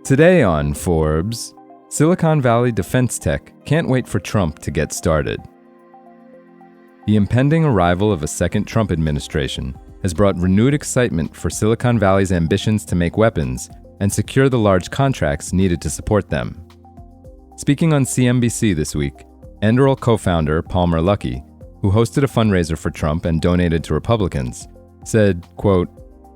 Today on Forbes, Silicon Valley defense tech can't wait for Trump to get started. The impending arrival of a second Trump administration has brought renewed excitement for Silicon Valley's ambitions to make weapons and secure the large contracts needed to support them. Speaking on CNBC this week, Anduril co-founder Palmer Luckey, who hosted a fundraiser for Trump and donated to Republicans, said, quote,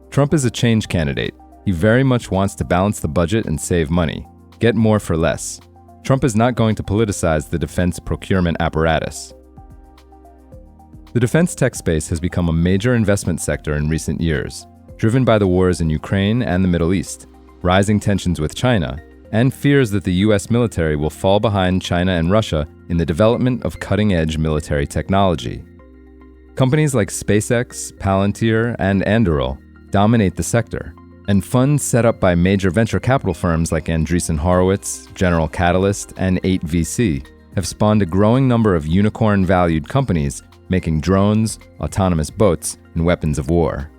"Trump is a change candidate. He very much wants to balance the budget and save money, get more for less. Trump is not going to politicize the defense procurement apparatus." The defense tech space has become a major investment sector in recent years, driven by the wars in Ukraine and the Middle East, rising tensions with China, and fears that the US military will fall behind China and Russia in the development of cutting-edge military technology. Companies like SpaceX, Palantir, and Anduril dominate the sector, and funds set up by major venture capital firms like Andreessen Horowitz, General Catalyst, and 8VC have spawned a growing number of unicorn-valued companies making drones, autonomous boats, and weapons of war.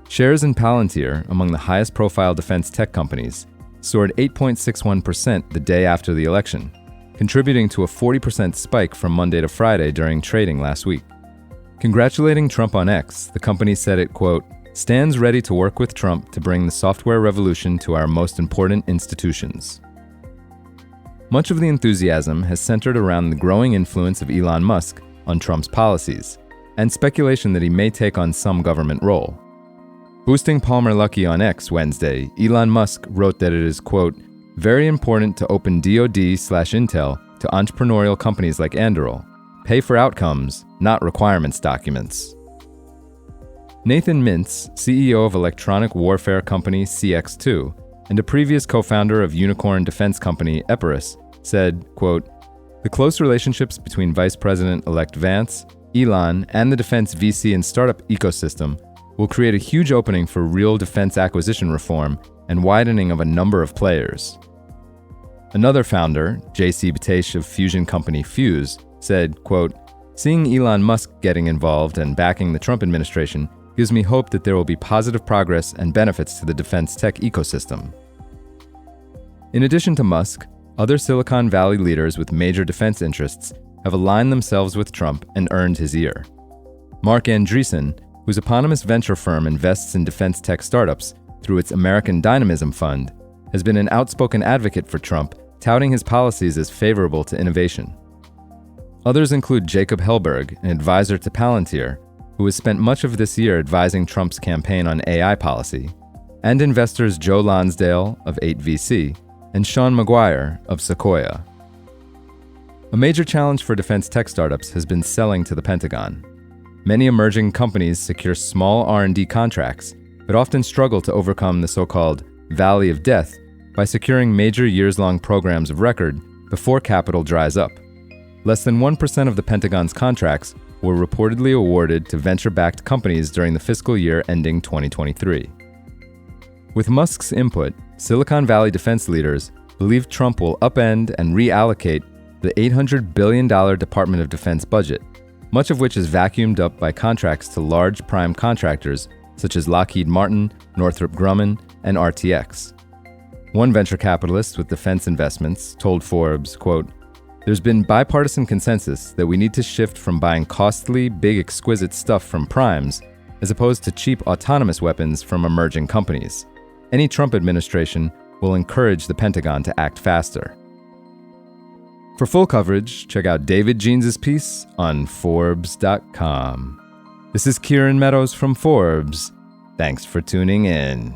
Shares in Palantir, among the highest-profile defense tech companies, soared 8.61% the day after the election, contributing to a 40% spike from Monday to Friday during trading last week. Congratulating Trump on X, the company said it, quote, "stands ready to work with Trump to bring the software revolution to our most important institutions." Much of the enthusiasm has centered around the growing influence of Elon Musk on Trump's policies, and speculation that he may take on some government role. Boosting Palmer Luckey on X Wednesday, Elon Musk wrote that it is, quote, "very important to open DoD/Intel to entrepreneurial companies like Anduril. Pay for outcomes, not requirements documents." Nathan Mintz, CEO of electronic warfare company CX2, and a previous co-founder of unicorn defense company Epirus, said, quote, "The close relationships between Vice President-elect Vance, Elon, and the defense VC and startup ecosystem will create a huge opening for real defense acquisition reform and widening of a number of players." Another founder, JC Batesh of fusion company Fuse, said, quote, "Seeing Elon Musk getting involved and backing the Trump administration gives me hope that there will be positive progress and benefits to the defense tech ecosystem." In addition to Musk, other Silicon Valley leaders with major defense interests have aligned themselves with Trump and earned his ear. Mark Andreessen, whose eponymous venture firm invests in defense tech startups through its American Dynamism Fund, has been an outspoken advocate for Trump, touting his policies as favorable to innovation. Others include Jacob Hellberg, an advisor to Palantir, who has spent much of this year advising Trump's campaign on AI policy, and investors Joe Lonsdale of 8VC and Sean Maguire of Sequoia. A major challenge for defense tech startups has been selling to the Pentagon. Many emerging companies secure small R&D contracts, but often struggle to overcome the so-called Valley of Death by securing major years-long programs of record before capital dries up. Less than 1% of the Pentagon's contracts were reportedly awarded to venture-backed companies during the fiscal year ending 2023. With Musk's input, Silicon Valley defense leaders believe Trump will upend and reallocate the $800 billion Department of Defense budget, much of which is vacuumed up by contracts to large prime contractors such as Lockheed Martin, Northrop Grumman, and RTX. One venture capitalist with defense investments told Forbes, quote, "There's been bipartisan consensus that we need to shift from buying costly, big, exquisite stuff from primes as opposed to cheap autonomous weapons from emerging companies. Any Trump administration will encourage the Pentagon to act faster." For full coverage, check out David Jeans's piece on Forbes.com. This is Kieran Meadows from Forbes. Thanks for tuning in.